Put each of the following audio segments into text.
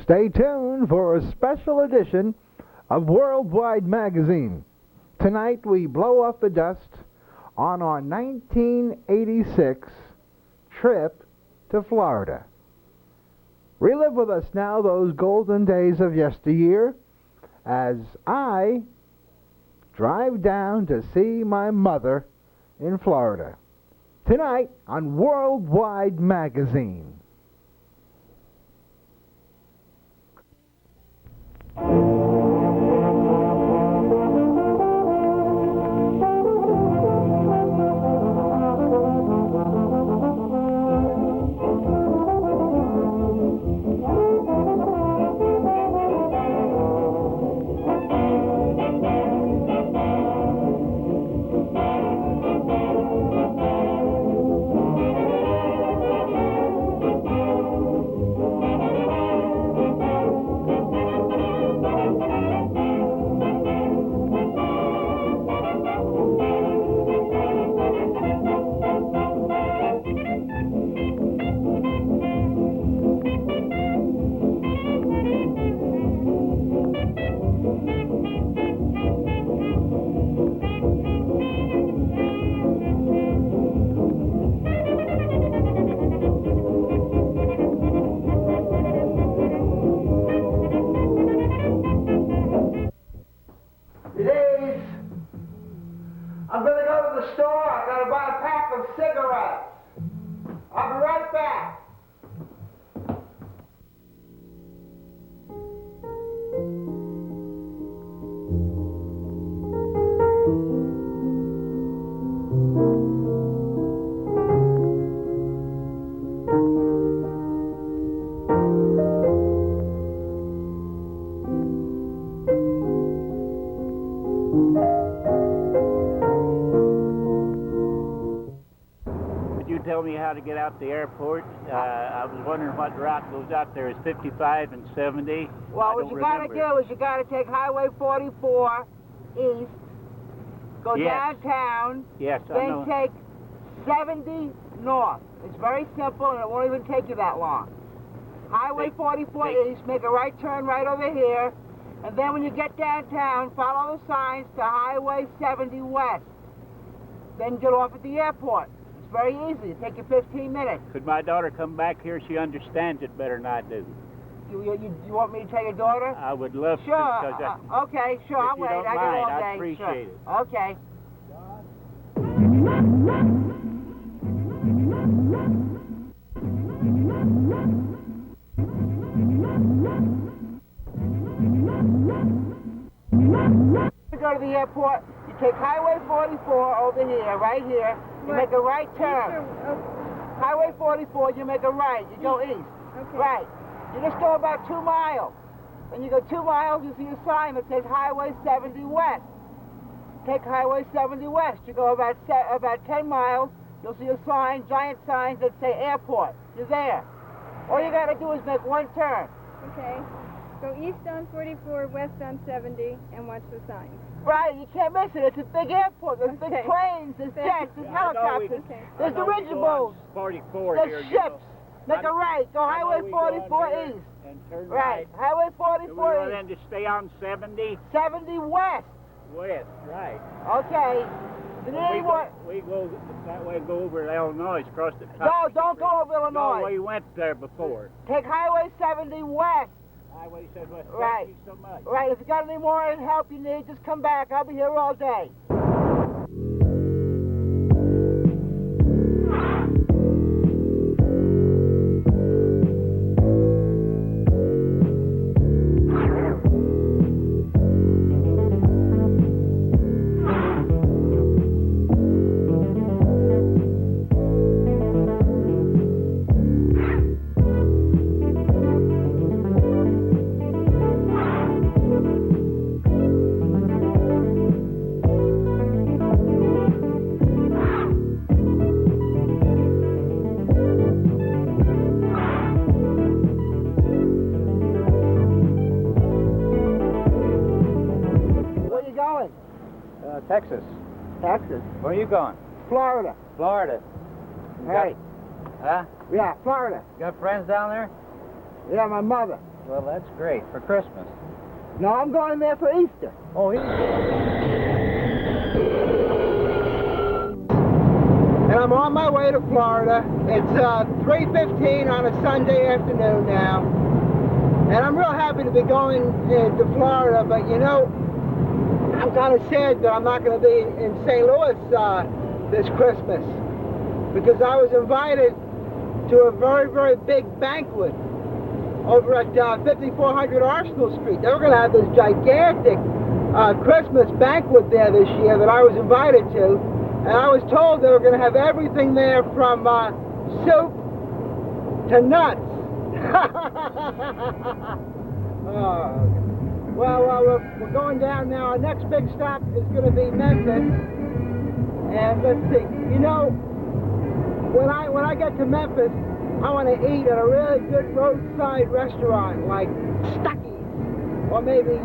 Stay tuned for a special edition of Worldwide Magazine. Tonight we blow off the dust on our 1986 trip to Florida. Relive with us now those golden days of yesteryear as I drive down to see my mother in Florida. Tonight on Worldwide Magazine. I'm going to go to the store. I've got to buy a pack of cigarettes. I'll be right back. Tell me how to get out the airport. I was wondering what route goes out there. Is 55 and 70? Well, what you got to do is you got to take Highway 44 east, go downtown, then take 70 north. It's very simple, and it won't even take you that long. Highway 44 east, make a right turn right over here, and then when you get downtown, follow the signs to Highway 70 west. Then get off at the airport. Very easy. It'll take you 15 minutes. Could my daughter come back here? She understands it better than I do. You want me to take your daughter? I would love to. Okay, sure. I'll wait. I got all day. I appreciate it. Okay. You go to the airport. You take Highway 44 over here, right here. You make a right turn. Highway 44, you make a right. You go east. Okay. Right. You just go about 2 miles. When you go 2 miles, you see a sign that says Highway 70 west. Take Highway 70 west. You go about 10 miles, you'll see a sign, giant signs that say airport. You're there. All you got to do is make one turn. Okay. Go east on 44, west on 70, and watch the signs. Right, you can't miss it. It's a big airport. There's big planes, there's jets, there's helicopters, there's dirigibles, 44 there's ships. Make a right. Go Highway 44 east. And turn right. Highway 44 Do we want east. them to stay on 70? 70 west. West, right. Okay. We go that way, go over Illinois, across the top. No, don't go over Illinois. No, we went there before. Take Highway 70 west. Highway 70 west. Right. Thank you so much. Right. If you got any more help you need, just come back. I'll be here all day. Texas. Texas. Where are you going? Florida. Florida. Hey. Huh? Yeah, Florida. You got friends down there? Yeah, my mother. Well, that's great. For Christmas. No, I'm going there for Easter. Oh, Easter. And I'm on my way to Florida. It's 3:15 on a Sunday afternoon now. And I'm real happy to be going to Florida, but you know, I'm kind of sad that I'm not going to be in St. Louis this Christmas, because I was invited to a very, very big banquet over at 5400 Arsenal Street. They were going to have this gigantic Christmas banquet there this year that I was invited to, and I was told they were going to have everything there from soup to nuts. Well, we're going down now. Our next big stop is going to be Memphis. And let's see, you know, when I get to Memphis, I want to eat at a really good roadside restaurant like Stuckey, or maybe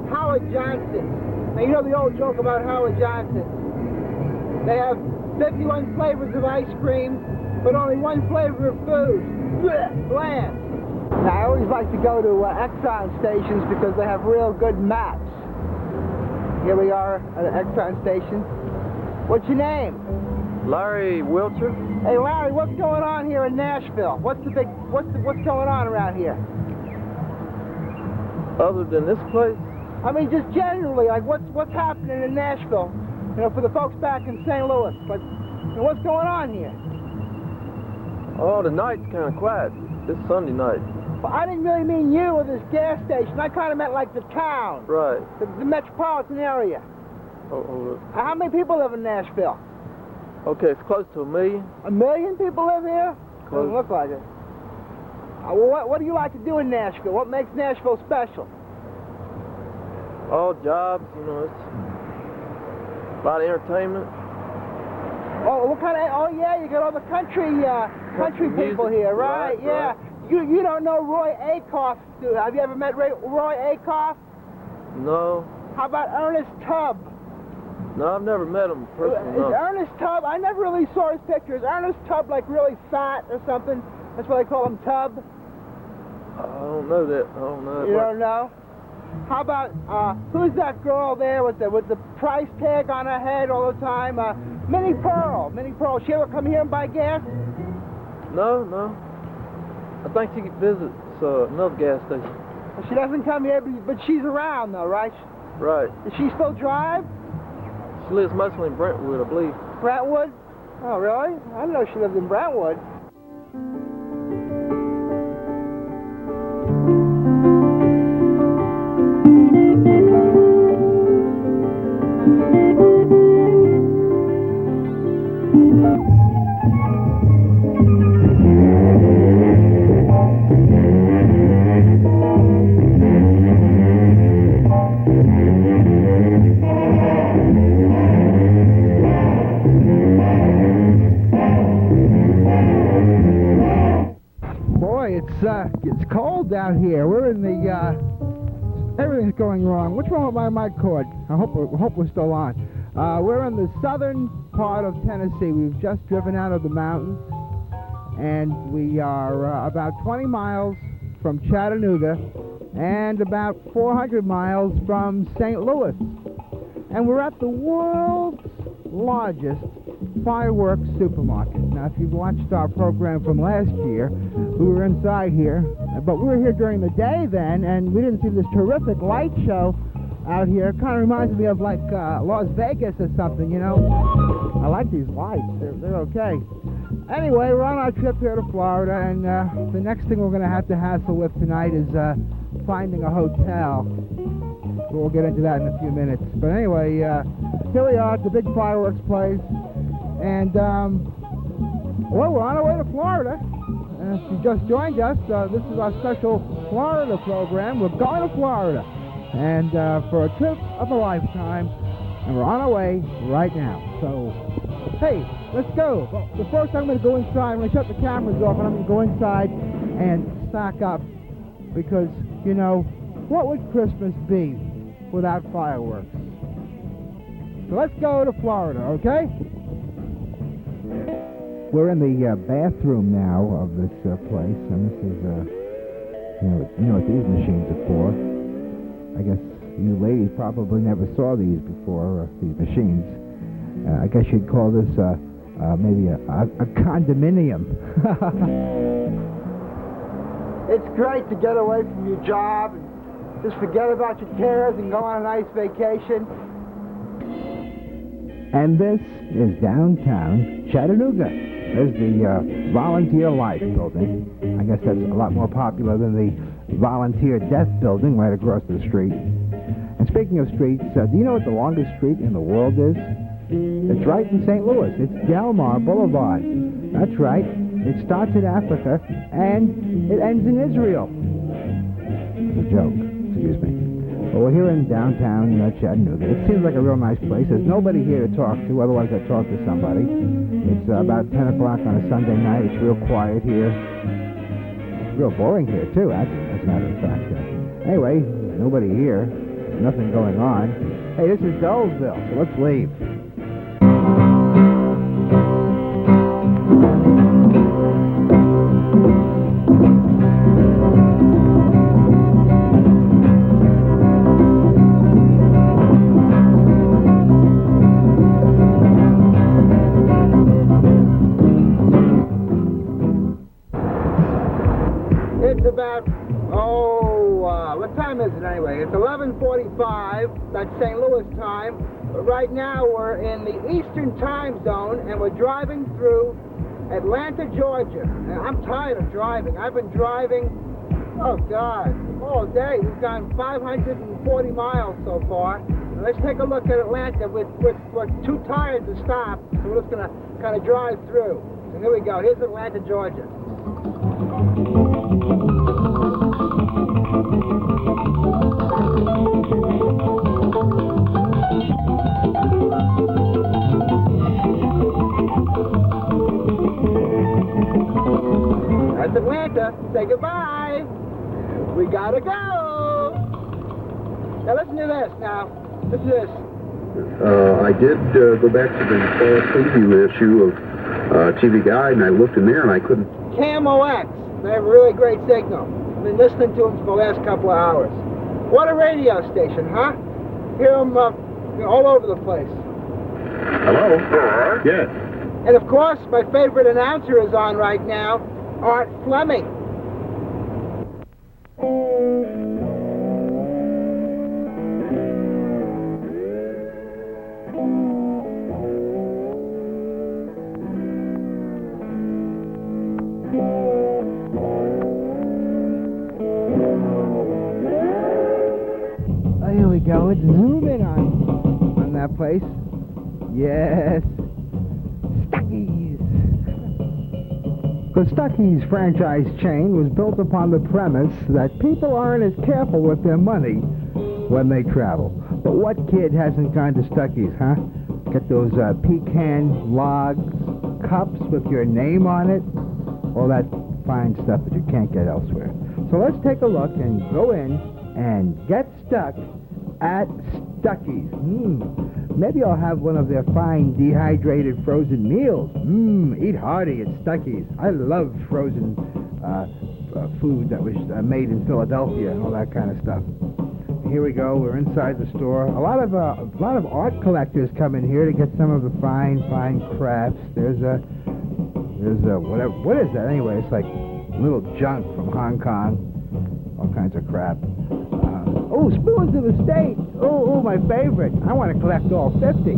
Howard Johnson's. Now, you know the old joke about Howard Johnson's. They have 51 flavors of ice cream, but only one flavor of food. Bland. Now, I always like to go to Exxon stations because they have real good maps. Here we are at an Exxon station. What's your name? Larry Wiltshire. Hey, Larry, what's going on here in Nashville? What's going on around here? Other than this place? I mean, just generally, like what's happening in Nashville? You know, for the folks back in St. Louis. But you know, what's going on here? Oh, the night's kind of quiet. It's Sunday night. Well, I didn't really mean you or this gas station. I kind of meant like the town. Right. The metropolitan area. Oh. How many people live in Nashville? Okay, it's close to 1 million. 1 million people live here? Close. Doesn't look like it. Well, what do you like to do in Nashville? What makes Nashville special? All jobs, you know, it's a lot of entertainment. Oh, what kind of? Oh, yeah, you got all the country people here, right? Yeah. Right. You don't know Roy Acuff, do you? Have you ever met Roy Acuff? No. How about Ernest Tubb? No, I've never met him personally. Is Ernest Tubb? I never really saw his picture. Is Ernest Tubb like really fat or something? That's why they call him Tubb. I don't know that. I don't know. You don't know? How about who's that girl there with the price tag on her head all the time? Minnie Pearl. Minnie Pearl. She ever come here and buy gas? No. I think she visits another gas station. Well, she doesn't come here, but she's around though, right? Right. Does she still drive? She lives mostly in Brentwood, I believe. Brentwood? Oh, really? I didn't know she lived in Brentwood. It's cold down here. We're in the, everything's going wrong. What's wrong with my mic cord? I hope we're still on. We're in the southern part of Tennessee. We've just driven out of the mountains, and we are about 20 miles from Chatanooga and about 400 miles from St. Louis. And we're at the world's largest fireworks supermarket. Now, if you've watched our program from last year, we were inside here, but we were here during the day then, and we didn't see this terrific light show out here. It kind of reminds me of like Las Vegas or something, you know. I like these lights. They're okay. Anyway, we're on our trip here to Florida, and the next thing we're going to have to hassle with tonight is finding a hotel. We'll get into that in a few minutes. But anyway, here we are at the big fireworks place. And, well, we're on our way to Florida. If you just joined us, this is our special Florida program. We're going to Florida. And for a trip of a lifetime. And we're on our way right now. So, hey, let's go. Well, the first I'm going to go inside. I'm going to shut the cameras off, and I'm going to go inside and stock up. Because, you know, what would Christmas be without fireworks? So let's go to Florida, okay? We're in the bathroom now of this place, and this is You know what these machines are for. I guess you ladies probably never saw these before, these machines. I guess you'd call this maybe a condominium. It's great to get away from your job and just forget about your cares and go on a nice vacation. And this is downtown Chattanooga. There's the Volunteer Life building. I guess that's a lot more popular than the Volunteer Death building right across the street. And speaking of streets, do you know what the longest street in the world is? It's right in St. Louis. It's Del Mar Boulevard. That's right. It starts in Africa and it ends in Israel. It's a joke. Excuse me. Well, we're here in downtown Chattanooga. It seems like a real nice place. There's nobody here to talk to, otherwise I'd talk to somebody. It's about 10 o'clock on a Sunday night. It's real quiet here. It's real boring here, too, actually, as a matter of fact. Anyway, nobody here. Nothing going on. Hey, this is Dolesville, so let's leave. What time is it anyway? It's 11:45, that's St. Louis time, but right now we're in the Eastern time zone and we're driving through Atlanta, Georgia. And I'm tired of driving. I've been driving, oh God, all day. We've gone 540 miles so far. And let's take a look at Atlanta. We're too tired to stop, so we're just going to kind of drive through. So here we go. Here's Atlanta, Georgia. That's Atlanta. Say goodbye. We gotta go. Now listen to this now. Listen to this. I did go back to the fall preview issue of TV Guide, and I looked in there and I couldn't. KMOX. They have a really great signal. I've been listening to them for the last couple of hours. What a radio station, huh? Hear them all over the place. Hello? Yes. And of course, my favorite announcer is on right now, Art Fleming. Here we go. Let's zoom in on that place. Yes. Stuckey's. The Stuckey's franchise chain was built upon the premise that people aren't as careful with their money when they travel. But what kid hasn't gone to Stuckey's, huh? Get those pecan log cups with your name on it. All that fine stuff that you can't get elsewhere. So let's take a look and go in and get stuck at Stuckey's. Maybe I'll have one of their fine dehydrated frozen meals. Eat hearty at Stuckey's. I love frozen food that was made in Philadelphia and all that kind of stuff. Here we go. We're inside the store. A lot of art collectors come in here to get some of the fine crafts. There's whatever. What is that anyway? It's like little junk from Hong Kong. All kinds of crap. Oh, spoons of the state. Oh, my favorite. I want to collect all 50.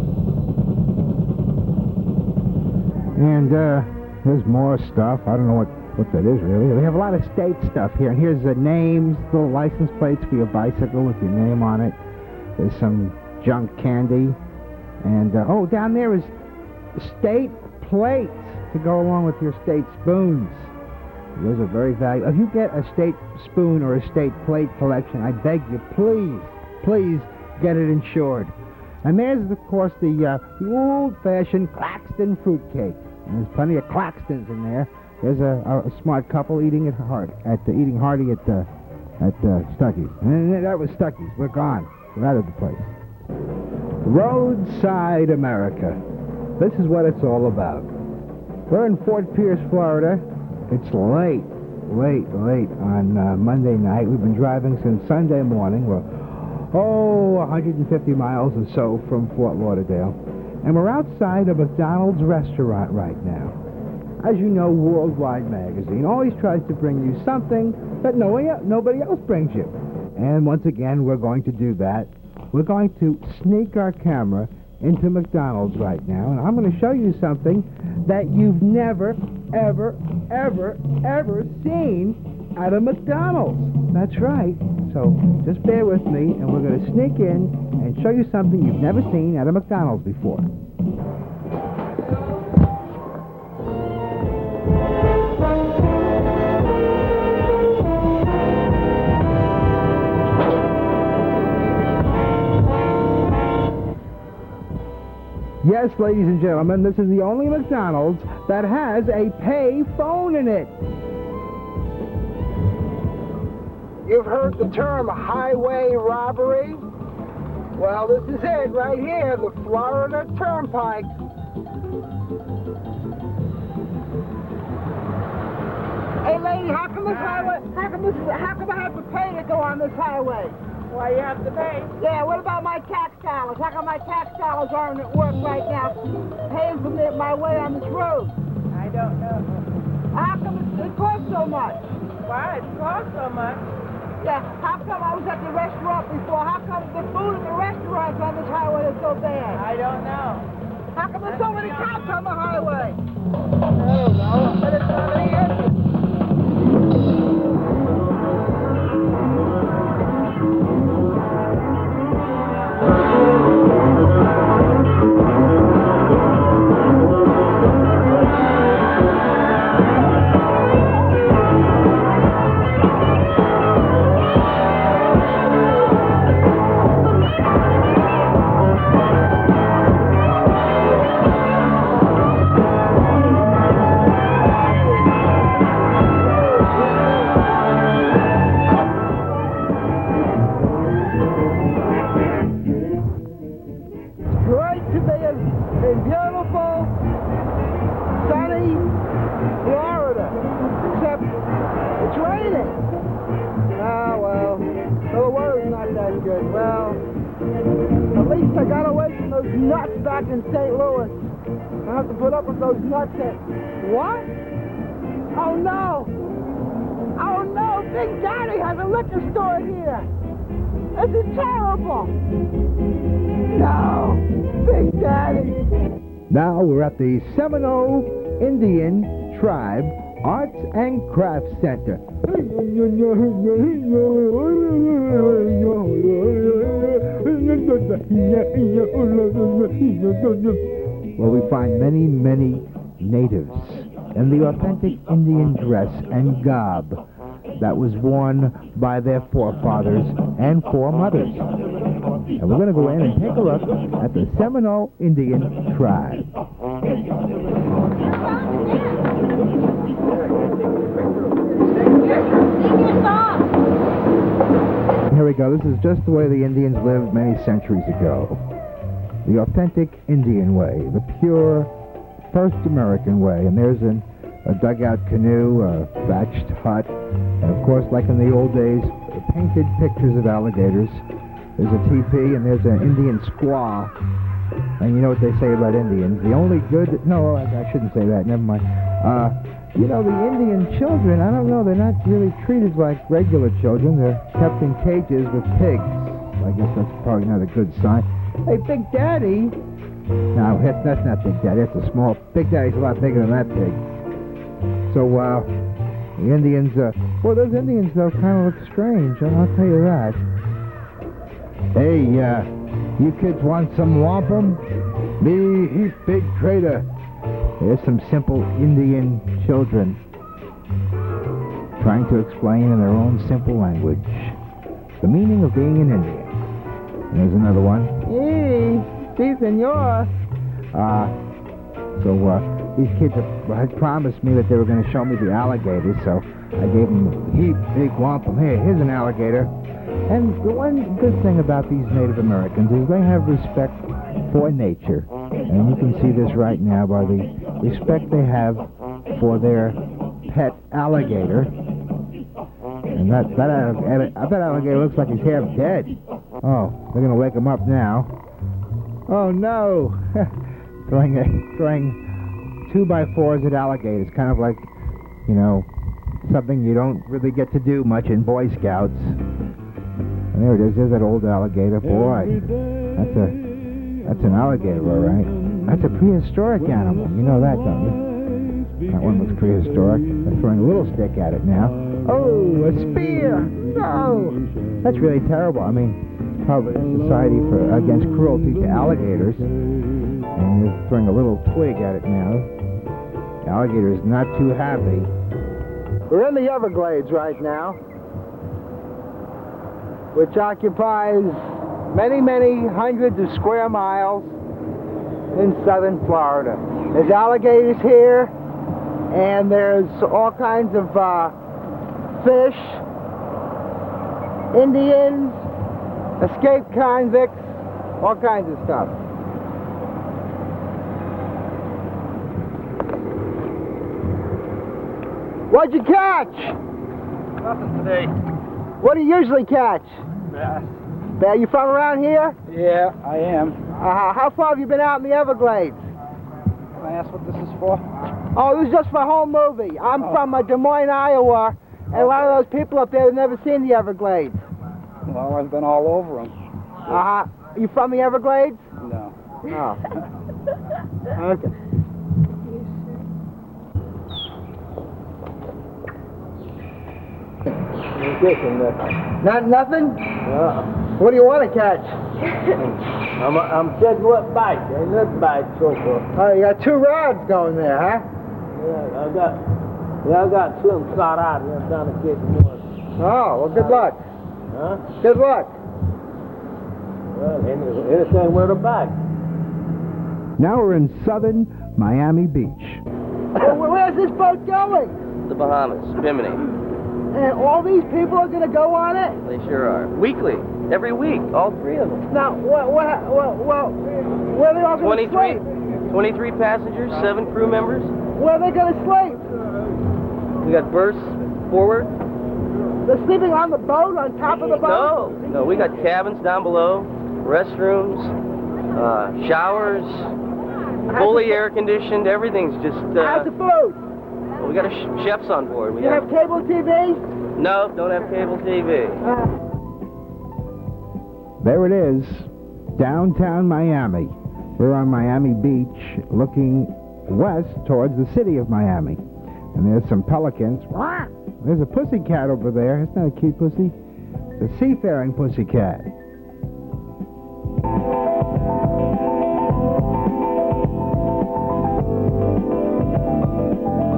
And there's more stuff. I don't know what that is really. We have a lot of state stuff here. And here's the names, little license plates for your bicycle with your name on it. There's some junk candy. And, down there is state plates to go along with your state spoons. Those are very valuable. If you get a state spoon or a state plate collection, I beg you, please get it insured. And there's, of course, the old-fashioned Claxton fruitcake. And there's plenty of Claxtons in there. There's a smart couple eating hearty at Stuckey's. And that was Stuckey's. We're gone. We're out of the place. Roadside America. This is what it's all about. We're in Fort Pierce, Florida. It's late. late on Monday night. We've been driving since Sunday morning. We're 150 miles or so from Fort Lauderdale, and we're outside a McDonald's restaurant right now. As you know, Worldwide Magazine always tries to bring you something that nobody else brings you. And once again, we're going to do that. We're going to sneak our camera into McDonald's right now, and I'm going to show you something that you've never, ever, ever, ever seen at a McDonald's. That's right. So just bear with me, and we're going to sneak in and show you something you've never seen at a McDonald's before. Yes, ladies and gentlemen, this is the only McDonald's that has a pay phone in it. You've heard the term highway robbery? Well, this is it right here, the Florida Turnpike. Hey, lady, how come I have to pay to go on this highway? Why you have to pay? Yeah, what about my tax dollars? How come my tax dollars aren't at work right now paying for my way on this road? I don't know. How come it costs so much? Why it costs so much? Yeah, how come I was at the restaurant before? How come the food at the restaurants on this highway is so bad? I don't know. How come there's so many cops on the highway? I don't know, but it's not any answer. In St. Louis. I have to put up with those nuts at... What? Oh, no. Oh, no. Big Daddy has a liquor store here. This is terrible. No. Big Daddy. Now we're at the Seminole Indian Tribe Arts and Crafts Center. Where we find many, many natives in the authentic Indian dress and garb that was worn by their forefathers and foremothers. And we're going to go in and take a look at the Seminole Indian Tribe. Here we go. This is just the way the Indians lived many centuries ago. The authentic Indian way, the pure first American way. And there's a dugout canoe, a thatched hut, and of course, like in the old days, painted pictures of alligators. There's a teepee, and there's an Indian squaw. And you know what they say about Indians. The only good... No, I shouldn't say that. Never mind. You know, the Indian children, I don't know, they're not really treated like regular children. They're kept in cages with pigs. I guess that's probably not a good sign. Hey, Big Daddy! No, that's not Big Daddy. That's a small... Big Daddy's a lot bigger than that pig. So, the Indians... well, those Indians, though, kind of look strange. I'll tell you that. Hey, you kids want some wampum? Me heap big trader. There's some simple Indian children trying to explain in their own simple language the meaning of being an Indian. And there's another one. Hey, si, senor. These kids had promised me that they were going to show me the alligators, so I gave them a heap big wampum. Here's an alligator. And the one good thing about these Native Americans is they have respect for nature. And you can see this right now by the respect they have for their pet alligator. And that alligator looks like he's half dead. Oh, they're gonna wake him up now. Oh no! throwing 2x4s at alligators, kind of like, you know, something you don't really get to do much in Boy Scouts. And there it is. There's that old alligator. Boy, that's an alligator, all right. That's a prehistoric animal. You know that, don't you? That one looks prehistoric. They're throwing a little stick at it now. Oh, a spear! No! That's really terrible. I mean, probably a society against cruelty to alligators. And you're throwing a little twig at it now. The alligator is not too happy. We're in the Everglades right now, which occupies many, many hundreds of square miles in southern Florida. There's alligators here, and there's all kinds of fish, Indians, escaped convicts, all kinds of stuff. What'd you catch? Nothing today. What do you usually catch? Bass. Are you from around here? Yeah, I am. How far have you been out in the Everglades? Can I ask what this is for? Oh, this is just for a home movie. I'm from Des Moines, Iowa, and a lot of those people up there have never seen the Everglades. Well, I've been all over them. You from the Everglades? No. Oh. Okay. Nothing? What do you want to catch? I'm checking what bite. Ain't nothing bite so far. Oh, you got 2 rods going there, huh? Yeah, I got 2 of them shot out and I'm trying to catch one. Oh, well, good luck. Huh? Good luck. Well, anything with a bite. Now we're in southern Miami Beach. Where's this boat going? The Bahamas, Bimini. And all these people are going to go on it? They sure are. Weekly. Every week. All 3 of them. Now, where are they all going to sleep? 23 passengers, 7 crew members. Where are they going to sleep? We got berths forward. They're sleeping on the boat, on top of the boat? No, we got cabins down below, restrooms, showers, fully air conditioned. Everything's just. How's the food? We got chefs on board. You have cable TV? No, don't have cable TV. There it is, downtown Miami. We're on Miami Beach, looking west towards the city of Miami. And there's some pelicans. There's a pussycat over there. Isn't that a cute pussy? The seafaring pussycat.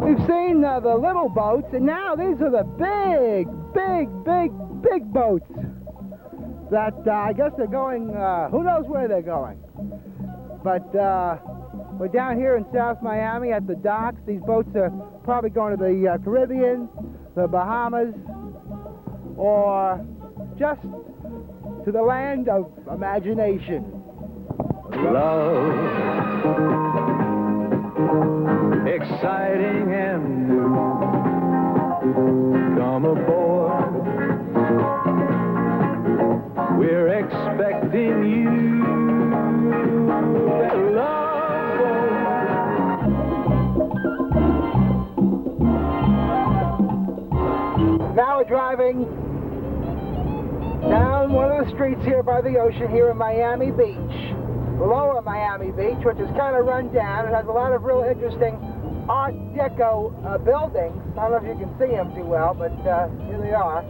We've seen the little boats, and now these are the big boats that I guess they're going, who knows where they're going. But we're down here in South Miami at the docks. These boats are probably going to the Caribbean, the Bahamas, or just to the land of imagination. Love, exciting and new. Come aboard, we're expecting you. That love boat. Now we're driving down one of the streets here by the ocean here in Miami Beach. Lower Miami Beach, which is kind of run down. It has a lot of real interesting Art Deco buildings. I don't know if you can see them too well, but here they are.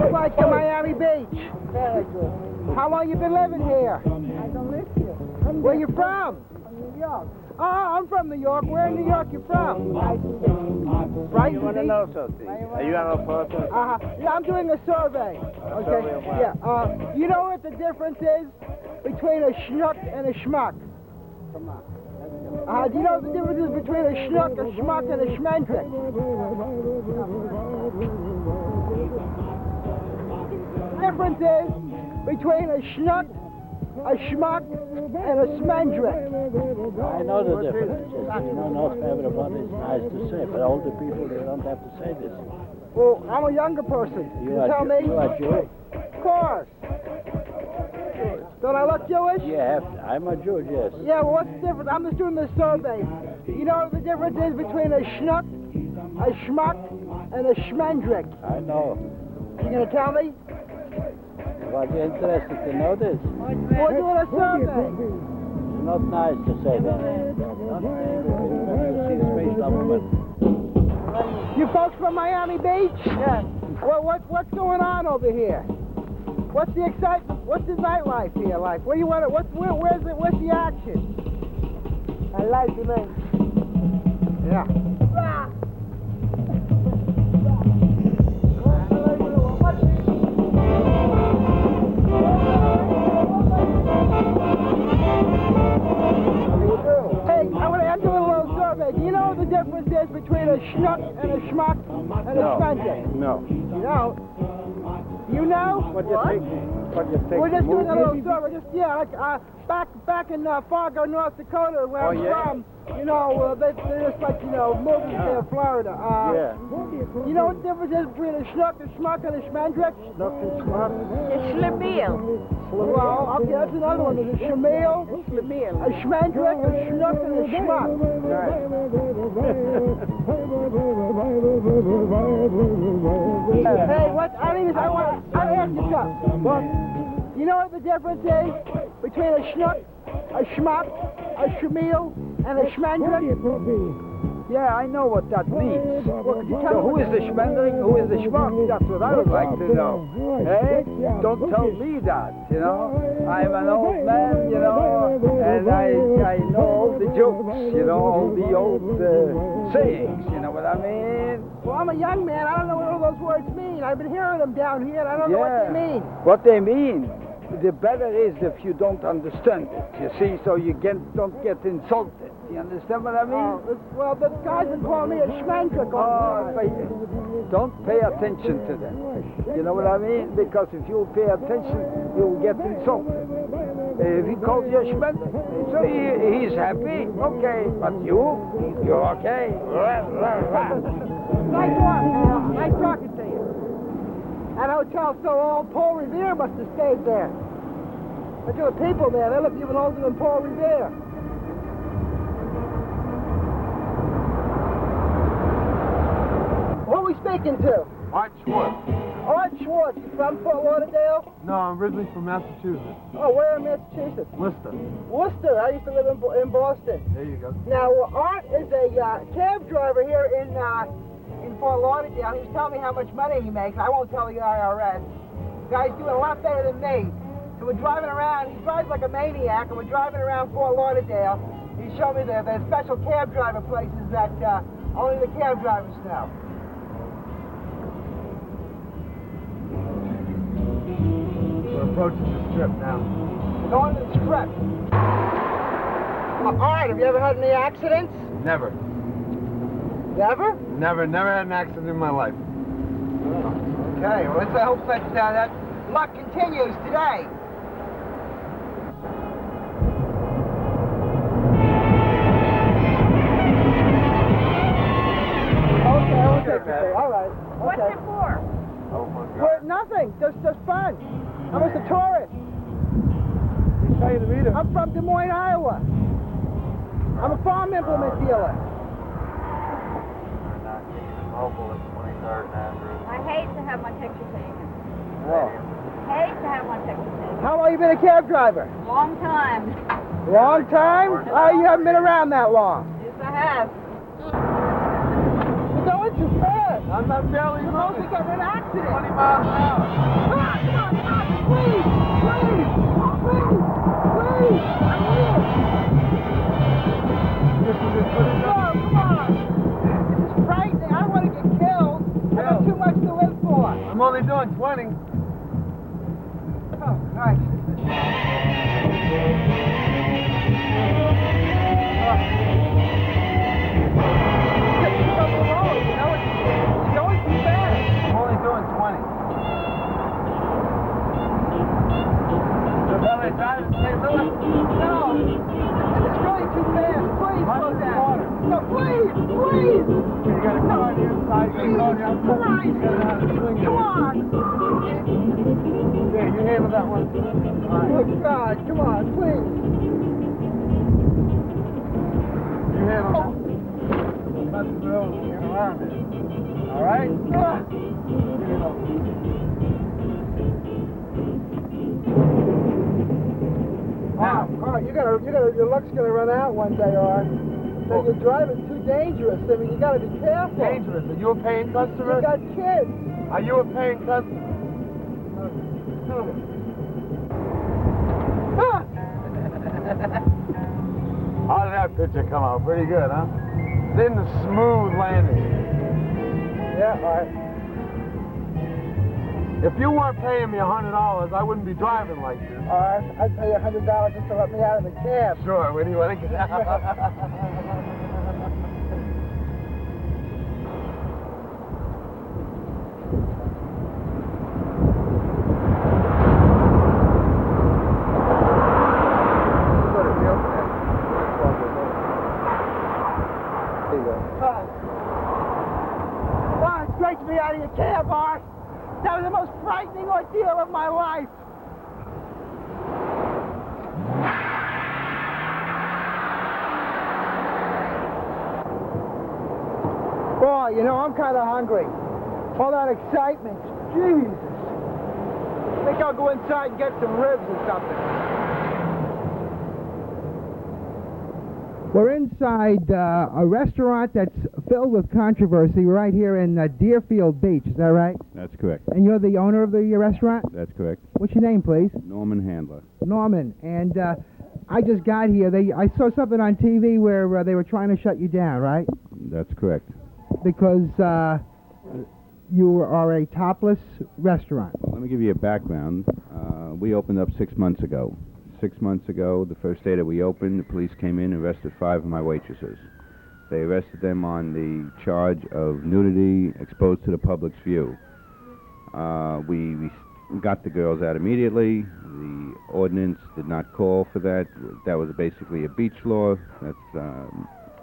It's like the Miami Beach. Very good. How long you been living here? I don't live here. Where you from? From New York. Oh, I'm from New York. Where in New York you from? Right? You want to know something? Are you on a photo? Yeah, I'm doing a survey. Okay. Yeah. You know what the difference is between a schnook and a schmuck? Come on. Do you know what the difference is between a schnook, a schmuck, and a schmendrick? The difference is between a schnook a schmuck, and a smendrick. I know the difference. Not everybody is nice to say, but older people, they don't have to say this. Well, I'm a younger person. You tell me? You are Jewish? Of course. Don't I look Jewish? Yeah, I'm a Jew, yes. Yeah, well, what's the difference? I'm just doing this survey. You know what the difference is between a schnuck, a schmuck, and a schmendrick? I know. You gonna tell me? Well, you're interested to know this? We're doing a survey. It's not nice to say that. Don't say it. When you see the space level, but... You folks from Miami Beach? Yes. What's going on over here? What's the excitement? What's the nightlife here like? Where you want it? Where's the action? I like the man. Yeah. Hey, I'm doing a little survey. Do you know what the difference is between a schnuck and a schmuck and a schmendrick? No. You know? You know? What do you think? What do you think? We're just doing a little survey. Back in Fargo, North Dakota, where I'm from. You know, they're just like, movies there in Florida. Yeah. You know what the difference is between a schnuck, a schmuck, and a schmendrick? Schnuck and schmuck. It's schlemiel. Well, okay, that's another one. There's a schlemiel, a schmendrick, a schnuck, and a schmuck. Hey, what? I want to ask you something. You know what the difference is between a schnuck, a schmuck, a schlemiel, and a schmendrick? Yeah, I know what that means. Well, So who is the schmendrick, who is the schmuck? That's what I would like to know. Hey, don't tell me that, I'm an old man, and I know all the jokes, all the old sayings, you know what I mean? Well, I'm a young man. I don't know what all those words mean. I've been hearing them down here, and I don't know what they mean. What they mean, the better is if you don't understand it, you see, so you don't get insulted. You understand what I mean? Well, this guy's been calling me a schmendrick all the time. Don't pay attention to them. You know what I mean? Because if you pay attention, you'll get insulted. If he calls you a schmendrick, so he's happy, okay, but you're okay. Nice one. Nice talking to you. That hotel so old, Paul Revere must have stayed there. Look at the people there. They look even older than Paul Revere. Who are we speaking to? Art Schwartz. Art Schwartz. You from Fort Lauderdale? No, I'm originally from Massachusetts. Oh, where in Massachusetts? Worcester. Worcester. I used to live in Boston. There you go. Now, Art is a cab driver here in Fort Lauderdale. He was telling me how much money he makes. I won't tell the IRS. The guy's doing a lot better than me. So we're driving around. He drives like a maniac, and we're driving around Fort Lauderdale. He showed me the special cab driver places that only the cab drivers know. We're approaching the strip now. We're going to the strip. Art, have you ever had any accidents? Never. Never? Never had an accident in my life. Okay, well, let's hope that luck continues today. Okay. All right. What's it for? Oh my God. Well, nothing. Just fun. I'm just a tourist. How you to meet him? I'm from Des Moines, Iowa. I'm a farm implement dealer. I hate to have my picture taken. Oh. Hate to have my picture taken. How long you been a cab driver? Long time. Long time? Oh, you haven't been around that long. Yes, I have. You're going too fast. I'm not barely You're supposed to get in an accident. 20 miles an hour. Come on, please. I'm here. Come on. This is frightening. I don't want to get killed. I got too much to live for. I'm only doing 20. Oh, nice. It's going too fast. I'm only doing 20. So by the time it takes You gotta come on the inside. Come on. Yeah, you handle that one. Oh, God, come on, please. You handle that. That's the rules. Get around it. All right? Now, your luck's gonna run out one day, Art. So you're driving too dangerous. I mean, you gotta be careful. Dangerous. Are you a paying customer? You got kids. Are you a paying customer? How did that picture come out? Pretty good, huh? Then the smooth landing. Yeah, all right. If you weren't paying me $100, I wouldn't be driving like this. All right, I'd pay you $100 just to let me out of the cab. Sure, where do you want to get out? Oh, it's great to be out of your cab, Art. That was the most frightening ordeal of my life. Boy, you know, I'm kind of hungry. All that excitement. Jesus. I think I'll go inside and get some ribs or something. We're inside a restaurant that's filled with controversy right here in Deerfield Beach. Is that right? That's correct. And you're the owner of the restaurant? That's correct. What's your name, please? Norman Handler. Norman. And I just got here. I saw something on TV where they were trying to shut you down, right? That's correct. Because you are a topless restaurant. Well, let me give you a background. We opened up 6 months ago. 6 months ago, the first day that we opened, the police came in and arrested 5 of my waitresses. They arrested them on the charge of nudity exposed to the public's view. We got the girls out immediately. The ordinance did not call for that. That was basically a beach law. That's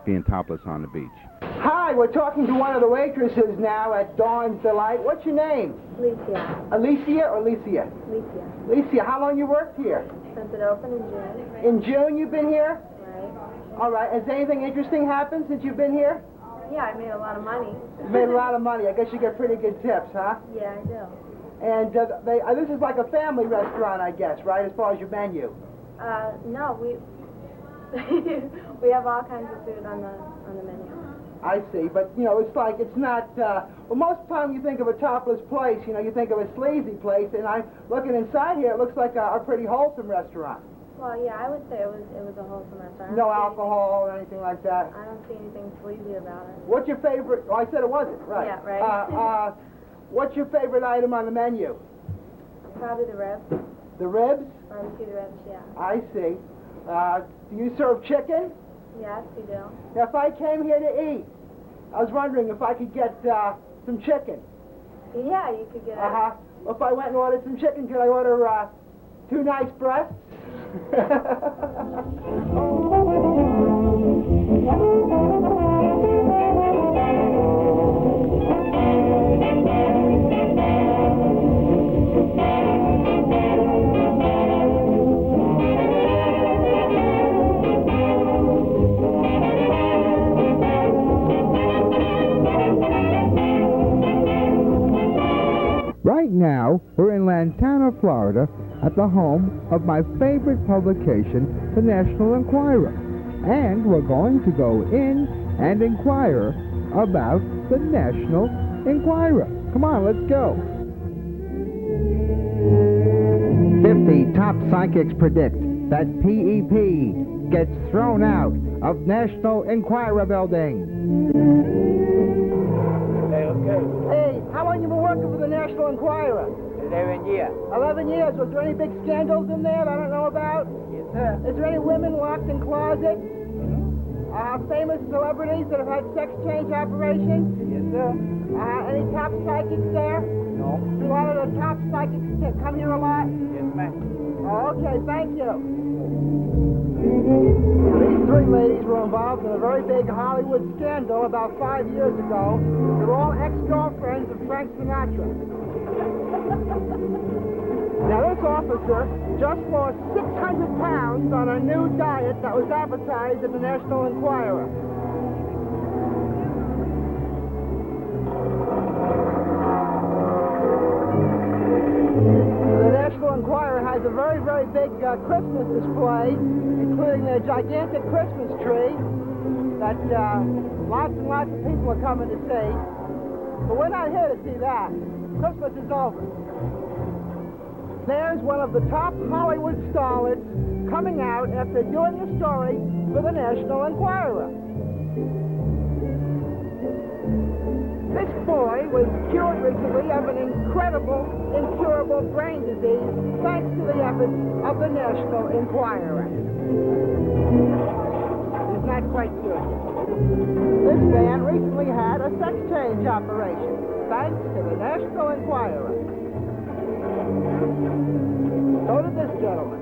being topless on the beach. Hi, we're talking to one of the waitresses now at Dawn's De-Lite. What's your name? Alicia. Alicia or Alicia? Alicia. Alicia, how long you worked here? Since it opened in June. In June you've been here? Right. All right. Has anything interesting happened since you've been here? Yeah, I made a lot of money. You made a lot of money. I guess you get pretty good tips, huh? Yeah, I do. And this is like a family restaurant, I guess, right, as far as your menu? No, we we have all kinds of food on the menu. I see, but, you know, it's not, well, most of the time you think of a topless place, you know, you think of a sleazy place, and I'm looking inside here, it looks like a pretty wholesome restaurant. Well, yeah, I would say it was a wholesome restaurant. No alcohol or anything like that? I don't see anything sleazy about it. What's your favorite, well, I said it wasn't, right. Yeah, right. What's your favorite item on the menu? Probably the ribs. The ribs? Barbecue ribs, yeah. I see. Do you serve chicken? Yes, we do. Now, if I came here to eat, I was wondering if I could get some chicken. Yeah, you could get it. Uh-huh. Well, if I went and ordered some chicken, could I order 2 nice breasts? Right now, we're in Lantana, Florida, at the home of my favorite publication, the National Enquirer. And we're going to go in and inquire about the National Enquirer. Come on, let's go. 50 top psychics predict that PEP gets thrown out of National Enquirer building. Hey, how long you been working for the National Enquirer? 11 years. 11 years. Was there any big scandals in there that I don't know about? Yes, sir. Is there any women locked in closets? Famous celebrities that have had sex change operations? Yes, sir. Any top psychics there? No. Do a lot of the top psychics come here a lot? Yes, ma'am. Oh, okay, thank you. These three ladies were involved in a very big Hollywood scandal about 5 years ago. They were all ex-girlfriends of Frank Sinatra. Now, this officer just lost 600 pounds on a new diet that was advertised at the National Enquirer. The National Enquirer has a very, very big Christmas display, including a gigantic Christmas tree that lots and lots of people are coming to see. But we're not here to see that. Christmas is over. There's one of the top Hollywood starlets coming out after doing a story for the National Enquirer. This boy was cured recently of an incredible, incurable brain disease thanks to the efforts of the National Enquirer. He's not quite cured yet. This man recently had a sex change operation thanks to the National Enquirer. So did this gentleman.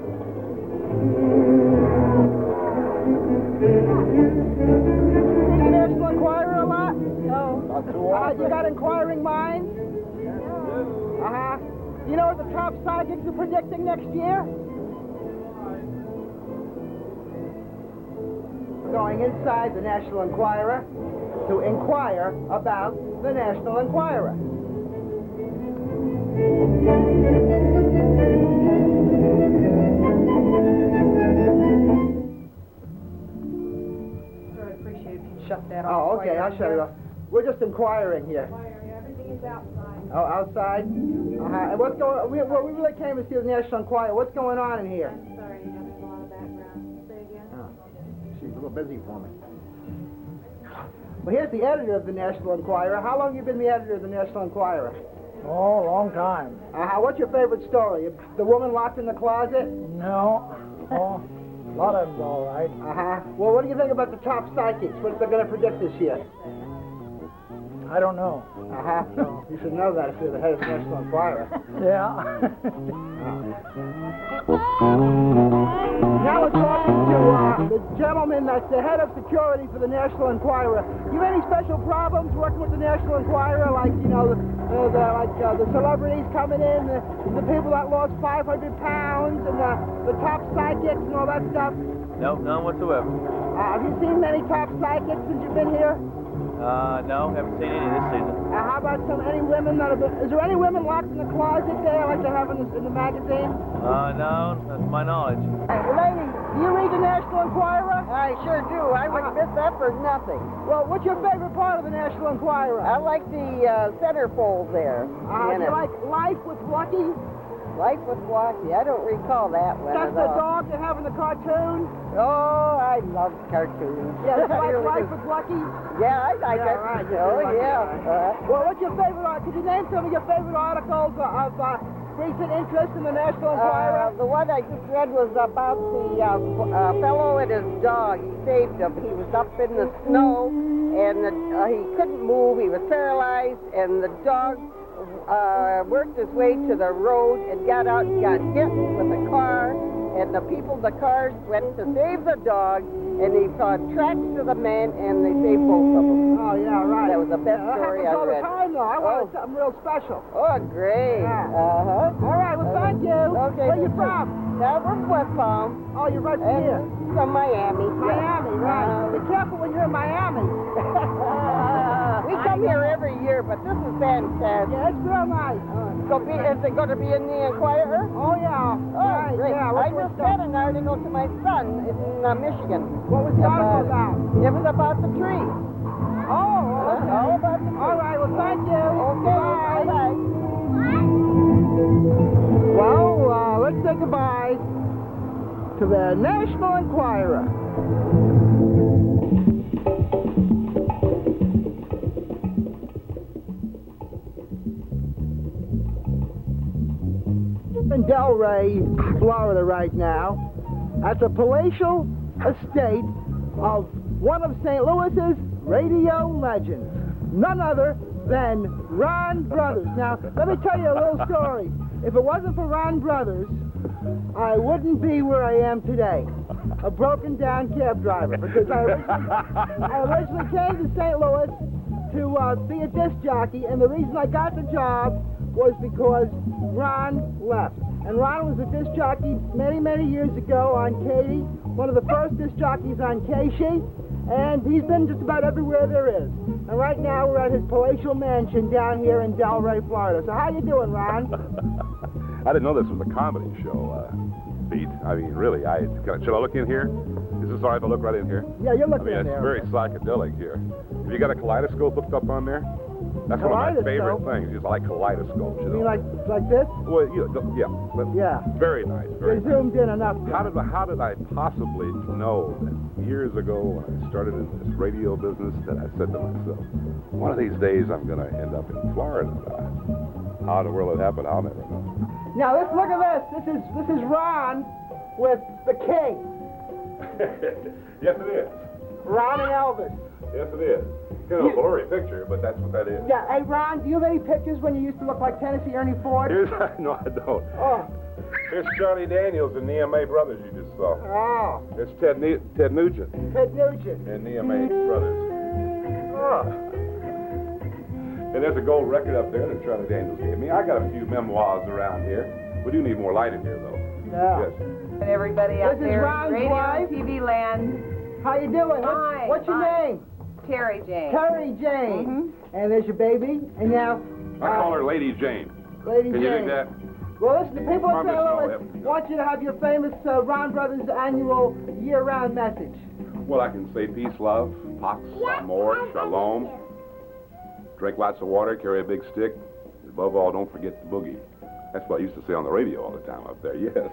See the National Enquirer a lot? No. Not too often. You got inquiring minds? Uh-huh. You know what the top psychics are predicting next year? We're going inside the National Enquirer to inquire about the National Enquirer. Sir, I'd appreciate if you'd shut that Oh, off. okay, I'll shut it off. We're just inquiring here. Everything is outside. Oh, outside? Uh-huh. And what's going on? We really came to see the National Enquirer. What's going on in here? I'm sorry, you have a lot of background. Say again? Oh, she's a little busy for me. Well, here's the editor of the National Enquirer. How long have you been the editor of the National Enquirer? Oh, long time. What's your favorite story? The woman locked in the closet? No. Oh, a lot of them's all right. Well, what do you think about the top psychics? What they're going to predict this year? I don't know. You should know that if you're the head of the National Enquirer. Yeah. Now we're talking to the gentleman that's the head of security for the National Enquirer. Do you have any special problems working with the National Enquirer? Like, you know, the celebrities coming in, the people that lost 500 pounds, and the top psychics and all that stuff? No, none whatsoever. Have you seen many top psychics since you've been here? No, haven't seen any this season. How about any women that have been... Is there any women locked in the closet there like they have in the magazine? No, that's my knowledge. Hey, lady, do you read the National Enquirer? I sure do. I wouldn't miss that for nothing. Well, what's your favorite part of the National Enquirer? I like the centerfold there. Do you like Life with Lucky? Life with Lucky. I don't recall that one. That's the dog they have in the cartoon? Oh, I love cartoons. Yeah, you like Life with Lucky? Yeah, I like it. Right. Oh, yeah. Well, what's your favorite... Could you name some of your favorite articles of recent interest in the National Enquirer? The one I just read was about the fellow and his dog. He saved him. He was up in the snow, and he couldn't move. He was paralyzed, and the dog worked his way to the road and got out and got hit with a car. And the cars went to save the dog, and they saw tracks to the man, and they saved both of them. Oh, yeah, right. That was the best story I read. All the time, though. I wanted something real special. Oh, great. Yeah. Uh-huh. All right, well, thank you. Okay. Where you from? We're from West Palm. Oh, you're right from here? From Miami. Miami, right. Be careful when you're in Miami. We come here every year, but this is fantastic. Yeah, it's real nice. So is it going to be in the Enquirer? Oh, yeah. Oh, right, great. yeah. I just read an article to my son in Michigan. What was the article about? It was about the tree. Oh, okay. All about the tree. All right, well, thank you. Okay, bye-bye. Well, let's say goodbye to the National Enquirer. In Delray, Florida right now, at the palatial estate of one of St. Louis's radio legends, none other than Ron Brothers. Now, let me tell you a little story. If it wasn't for Ron Brothers, I wouldn't be where I am today. A broken down cab driver, because I originally came to St. Louis to be a disc jockey, and the reason I got the job was because Ron left. And Ron was a disc jockey many, many years ago on KADI, one of the first disc jockeys on K-Sheet, and he's been just about everywhere there is. And right now we're at his palatial mansion down here in Delray, Florida. So how you doing, Ron? I didn't know this was a comedy show, Pete. I mean, really, should I look in here? Is this all right if I look right in here? Yeah, you're looking in it's there. very psychedelic here. Have you got a kaleidoscope hooked up on there? That's one of my favorite things. Is I like kaleidoscopes. You mean like this? Well, yeah. Yeah. Very nice. They zoomed in enough. How did I possibly know that years ago when I started in this radio business that I said to myself, one of these days I'm going to end up in Florida. How in the world it happened, I'll never know. Now let's look at this. This is Ron with the King. Yes, it is. Ron and Elvis. Yes, it is. Kind of a blurry picture, but that's what that is. Yeah. Hey, Ron, do you have any pictures when you used to look like Tennessee Ernie Ford? No, I don't. Oh. Here's Charlie Daniels and Nehemiah Brothers you just saw. Oh. There's Ted Nugent. Ted Nugent. And Nehemiah Brothers. Oh. And there's a gold record up there that Charlie Daniels gave me. I got a few memoirs around here. We do need more light in here, though. Yeah. Yes. And everybody out This is there, Ron's radio wife. and TV land. How you doing? Fine. What's your name? Terry Jane. Terry Jane. And there's your baby. And now... I call her Lady Jane. Lady Can Jane. you do that? Well, listen, the people of St. Promise Louis want you to have your famous Ron Brothers annual year-round message. Well, I can say peace, love, pax, amor, shalom. Drink lots of water, carry a big stick. Above all, don't forget the boogie. That's what I used to say on the radio all the time up there, yes.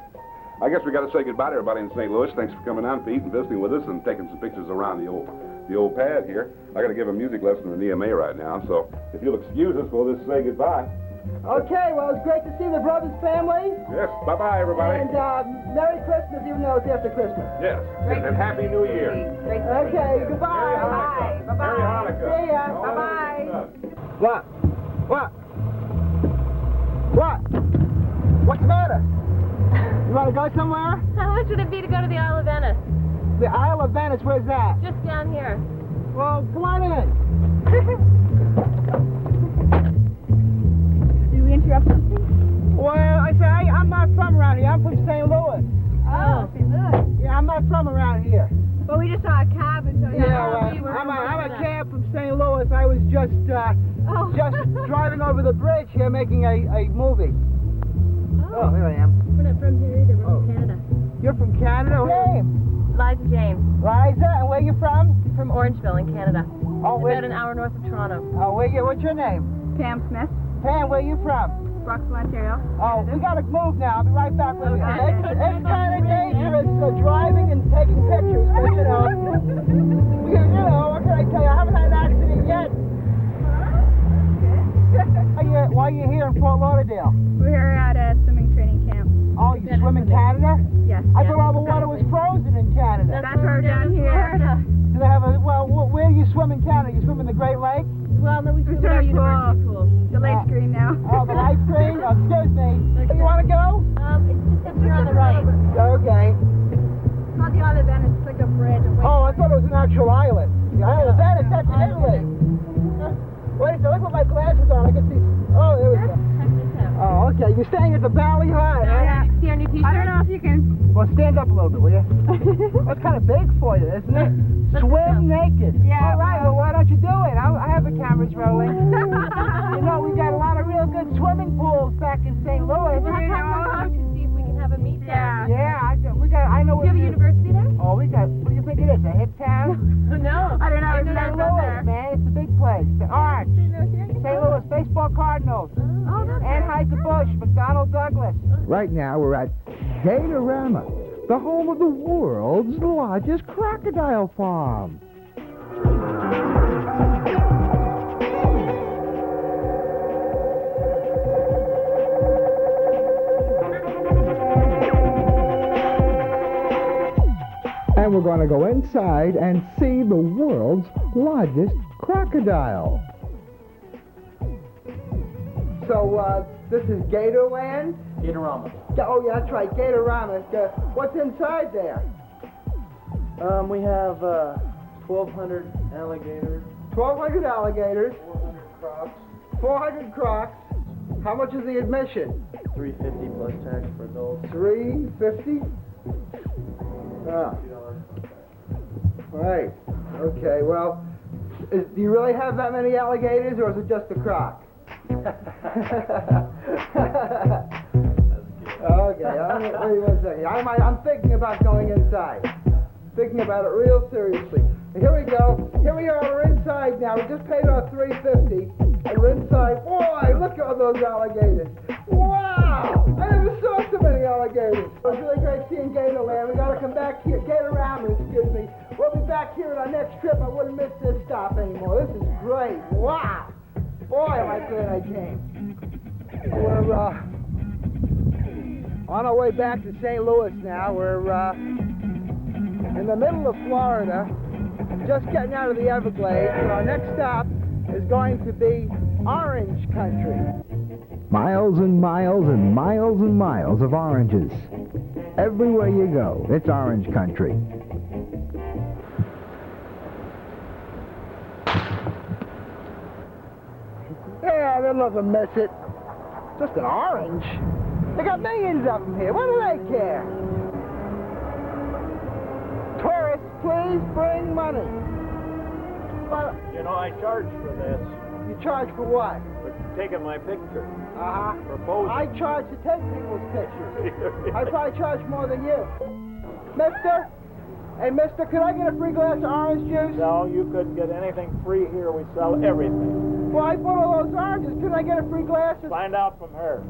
I guess we got to say goodbye to everybody in St. Louis. Thanks for coming on, Pete, and visiting with us and taking some pictures around the old pad here. I got to give a music lesson to Nehemiah right now, so if you'll excuse us, we'll just say goodbye. Okay, well, it's great to see the Brothers family. Yes, bye-bye, everybody. And Merry Christmas, even though it's after Christmas. Yes, and Happy New Year. Okay, goodbye. Bye-bye. Merry Hanukkah. See ya. Bye-bye. What? What's the matter? You want to go somewhere? How much would it be to go to the Isle of Venice? The Isle of Venice, where's that? Just down here. Well, come on in. Did we interrupt something? Well, I'm not from around here. I'm from St. Louis. Oh, St. Louis. Yeah, I'm not from around here. Well, we just saw a cab and so I'm a cab from St. Louis. I was just driving over the bridge here making a movie. Oh, here I am. We're not from here either. We're from Canada. You're from Canada? What's your name? Liza James. Liza, and where you from? From Orangeville in Canada. Oh, about an hour north of Toronto. Oh, what's your name? Pam Smith. Pam, where you from? Roxville, Ontario. Oh, we gotta move now. I'll be right back with you. Okay. It's kind of dangerous driving and taking pictures, but you know, what can I tell you? I haven't had an accident yet. Why are you here in Fort Lauderdale? We're here at a swimming training camp. Oh, you swim in Canada? Yes. I thought all the water was frozen in Canada. That's where we're down here. Do they have where do you swim in Canada? You swim in the Great Lake? Well, no, we swim in our university pool. The lake's green now. Oh, the lake's green? Oh, excuse me. You want to go? It's just up here on the right. Okay. It's not the Isle of Venice. It's like a bridge. Oh, I thought it was an actual island. The Isle of Venice, that's in Italy. Wait a second, look with my glasses on. I can see. Oh, there we go. Oh, okay. You're staying at the Valley High, huh? Yeah. See our new t-shirt? I don't know if you can. Well, stand up a little bit, will you? That's kind of big for you, isn't it? Swim naked. Yeah. All right, well, why don't you do it? I have the cameras rolling. You know, we got a lot of real good swimming pools back in St. Louis. We'll have to see if we can have a meet there. Yeah, I know. Do you have a university there? Oh, we got, what do you think it is, a hit town? No. I don't know. It's St. Louis, man. It's a big place. The Arch. St. Louis Baseball Cardinals. Anheuser-Busch, McDonnell Douglas. Right now we're at Gatorama, the home of the world's largest crocodile farm. And we're going to go inside and see the world's largest crocodile. So, This is Gatorland? Gatorama. Oh, yeah, that's right, Gatorama. What's inside there? We have 1,200 alligators. 1,200 alligators. 400 crocs. 400 crocs. How much is the admission? $350 plus tax for adults. $350? Oh. Right. Okay, well, do you really have that many alligators, or is it just a croc? Okay, wait 1 second. I'm thinking about going inside. Thinking about it real seriously. Here we go. Here we are. We're inside now. We just paid our $350, and we're inside. Boy, look at all those alligators. Wow! I never saw so many alligators. It was really great seeing Gatorland. We got to come back here. Gatorama, excuse me. We'll be back here on our next trip. I wouldn't miss this stop anymore. This is great. Wow! Boy, am I glad I came. We're on our way back to St. Louis now. We're in the middle of Florida, just getting out of the Everglades, and our next stop is going to be Orange Country. Miles and miles and miles and miles of oranges. Everywhere you go, it's Orange Country. Yeah, they'll never miss it. Just an orange. They got millions of them here. What do they care? Tourists, please bring money. Well, You know, I charge for this. you charge for what? For taking my picture. Uh-huh. For posing. I charge to take people's pictures. I probably charge more than you. Mister? Hey, mister, could I get a free glass of orange juice? No, you couldn't get anything free here. We sell everything. Well, I bought all those oranges. Could I get a free glass of... Find out from her.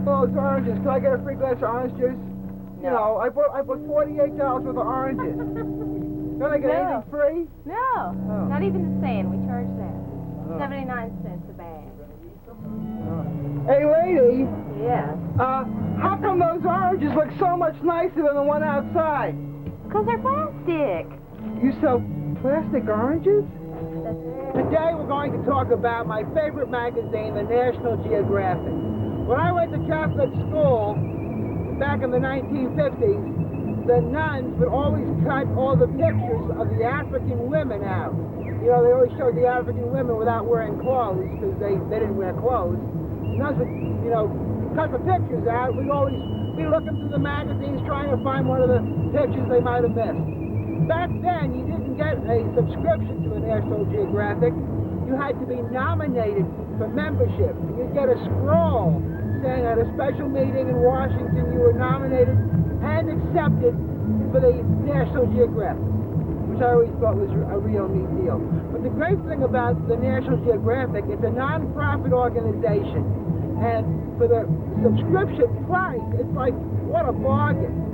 All those oranges. Could I get a free glass of orange juice? You know, I bought $48 worth of oranges. Don't I get anything free? No, not even the sand. We charge that. 79 cents a bag. Hey, lady. Yes. How come those oranges look so much nicer than the one outside? Because they're plastic. You sell plastic oranges? Today we're going to talk about my favorite magazine, the National Geographic. When I went to Catholic school back in the 1950s, the nuns would always cut all the pictures of the African women out. You know, they always showed the African women without wearing clothes because they didn't wear clothes. Nuns would, you know, cut the pictures out. We'd always be looking through the magazines trying to find one of the pictures they might have missed. Back then, you didn't get a subscription to the National Geographic. You had to be nominated for membership. You'd get a scroll saying at a special meeting in Washington you were nominated and accepted for the National Geographic, which I always thought was a real neat deal. But the great thing about the National Geographic, it's a non-profit organization. And for the subscription price, it's like, what a bargain.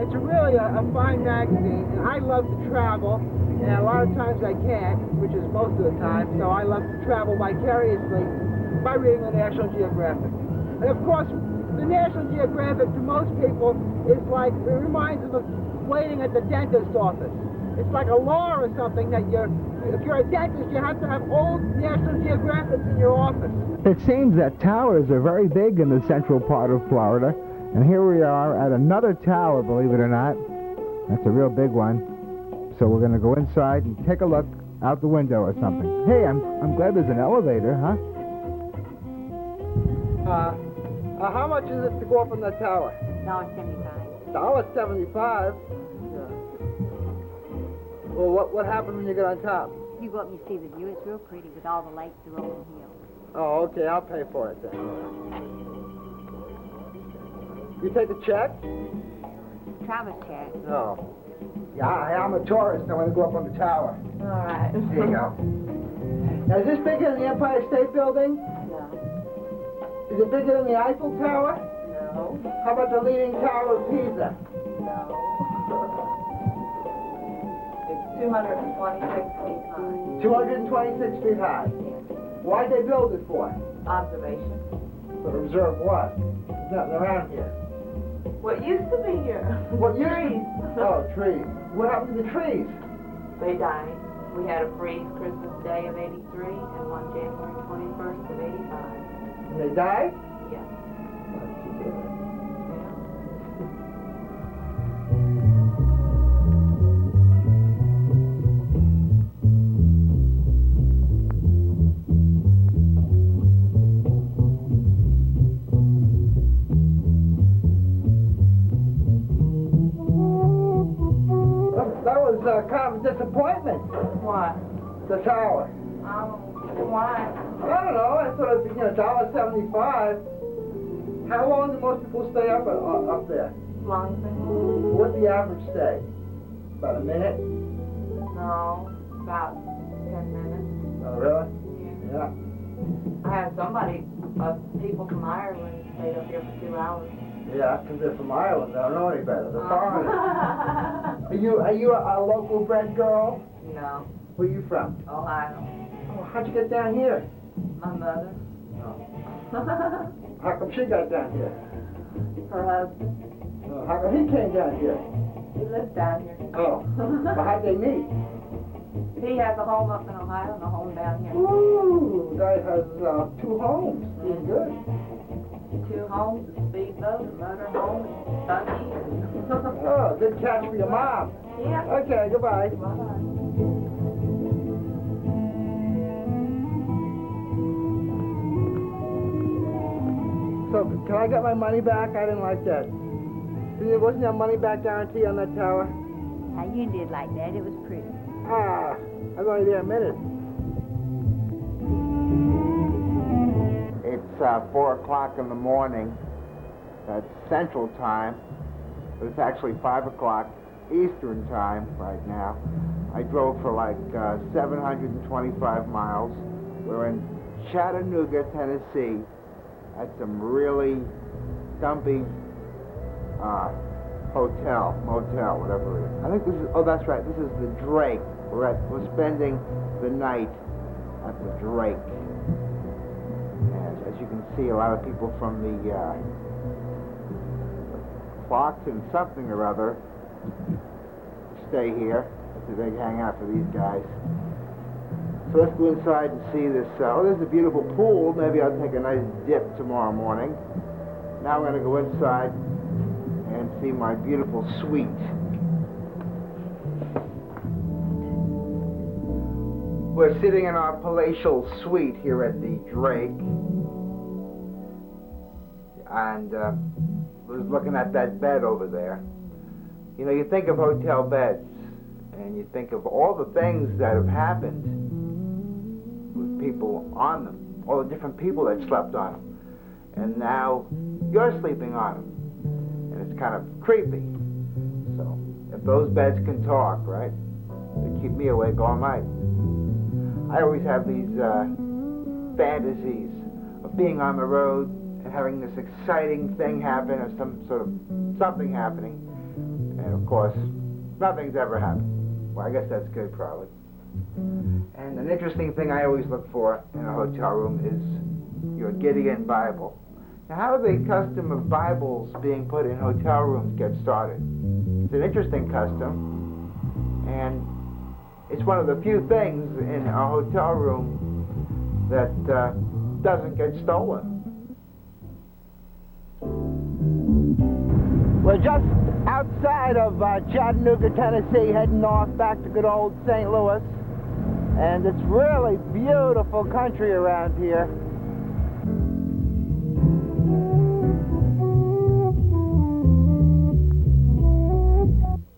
It's really a fine magazine, and I love to travel, and a lot of times I can't, which is most of the time, so I love to travel vicariously by reading the National Geographic. And of course, the National Geographic to most people is like, it reminds them of waiting at the dentist's office. It's like a law or something that if you're a dentist, you have to have old National Geographics in your office. It seems that towers are very big in the central part of Florida. And here we are at another tower, believe it or not. That's a real big one. So we're going to go inside and take a look out the window or something. Hey, I'm glad there's an elevator, huh? How much is it to go up in the tower? $1.75. $1.75? Well, what happens when you get on top? You go up and you see the view. It's real pretty with all the lakes, the rolling hills. Oh, okay, I'll pay for it then. You take a check? Travis check. No. Yeah, I'm a tourist. I want to go up on the tower. All right. There you go. Now, is this bigger than the Empire State Building? No. Is it bigger than the Eiffel Tower? No. How about the Leaning Tower of Pisa? No. It's 226 feet high. 226 feet high? Why'd they build it for? Observation. To observe what? There's nothing around here. What used to be here? What trees? Oh, trees. What happened to the trees? They died. We had a freeze Christmas Day of '83 and one January 21st of '85. And they died? Yes. The tower. Why? I don't know. I thought it'd be, $1.75. How long do most people stay up there? Long. What's the average stay? About a minute? No, about 10 minutes. Oh, really? Yeah. Yeah. I had people from Ireland stayed up here for 2 hours. Yeah, because they're from Ireland. They don't know any better. They're foreigners. Are you a local bred girl? No. Where are you from? Ohio. Oh, how'd you get down here? My mother. Oh. How come she got down here? Her husband. Oh, how come he came down here? He lives down here. Oh. Well, how'd they meet? He has a home up in Ohio and a home down here. Ooh, guy has 2 homes. Pretty good. 2 homes, a speedboat, a motor home, and Stuckey. Oh, good catch for your mom. Yeah. Okay, goodbye. Bye-bye. So, can I get my money back? I didn't like that. Wasn't there a money back guarantee on that tower? You did like that. It was pretty. Ah, I was only there a minute. It's 4 o'clock in the morning. That's Central Time. But it's actually 5 o'clock Eastern Time right now. I drove for like 725 miles. We're in Chatanooga, Tennessee. At some really dumpy hotel, motel, whatever it is. I think this is, oh, that's right, this is the Drake. We're spending the night at the Drake. And as you can see, a lot of people from the Clarkson something or other stay here. It's a big hangout for these guys. So let's go inside and see this. Oh, there's a beautiful pool. Maybe I'll take a nice dip tomorrow morning. Now we're going to go inside and see my beautiful suite. We're sitting in our palatial suite here at the Drake. And was looking at that bed over there. You know, you think of hotel beds, and you think of all the things that have happened with people on them, all the different people that slept on them. And now you're sleeping on them. And it's kind of creepy. So, if those beds can talk, right, they keep me awake all night. I always have these fantasies of being on the road and having this exciting thing happen or some sort of something happening. And of course, nothing's ever happened. Well, I guess that's good, probably. And an interesting thing I always look for in a hotel room is your Gideon Bible. Now, how did the custom of Bibles being put in hotel rooms get started? It's an interesting custom, and it's one of the few things in a hotel room that doesn't get stolen. We're just outside of Chattanooga, Tennessee, heading north back to good old St. Louis. And it's really beautiful country around here.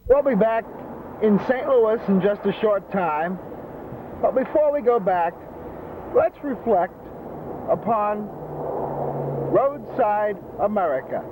We'll be back in St. Louis in just a short time. But before we go back, let's reflect upon roadside America.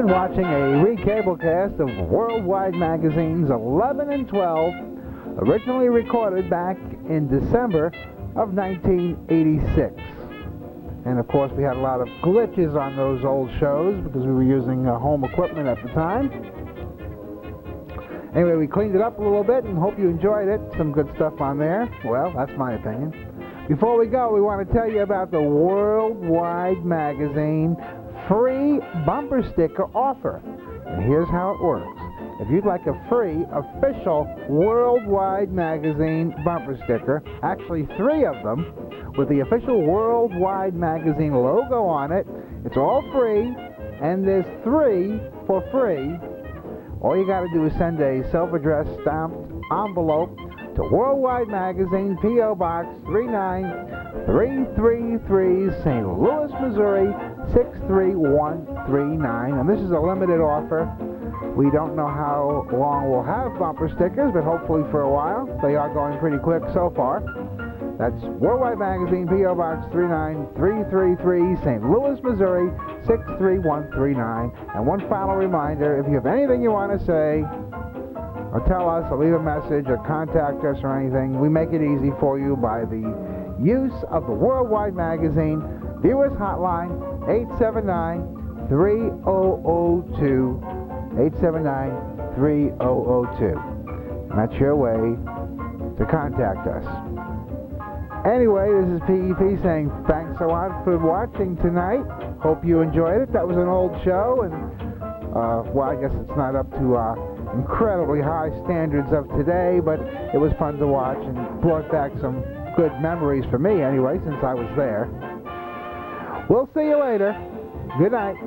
been watching a recablecast of Worldwide Magazine's 11 and 12, originally recorded back in December of 1986. And of course we had a lot of glitches on those old shows because we were using home equipment at the time. Anyway, we cleaned it up a little bit and hope you enjoyed it. Some good stuff on there. Well, that's my opinion. Before we go, we want to tell you about the Worldwide Magazine free bumper sticker offer. And here's how it works. If you'd like a free official Worldwide Magazine bumper sticker, actually 3 of them, with the official Worldwide Magazine logo on it, it's all free, and there's 3 for free. All you got to do is send a self-addressed stamped envelope to Worldwide Magazine, P.O. Box 39333, St. Louis, Missouri 63139. And this is a limited offer. We don't know how long we'll have bumper stickers, but hopefully for a while. They are going pretty quick so far. That's Worldwide Magazine, P.O. Box 39333, St. Louis, Missouri 63139. And one final reminder, if you have anything you want to say, or tell us, or leave a message, or contact us, or anything, we make it easy for you by the use of the Worldwide Magazine Viewers Hotline, 879-3002, 879-3002. And that's your way to contact us. Anyway, this is PEP saying thanks a lot for watching tonight. Hope you enjoyed it. That was an old show, and, well, I guess it's not up to incredibly high standards of today, but it was fun to watch and brought back some good memories for me anyway, since I was there. We'll see you later. Good night.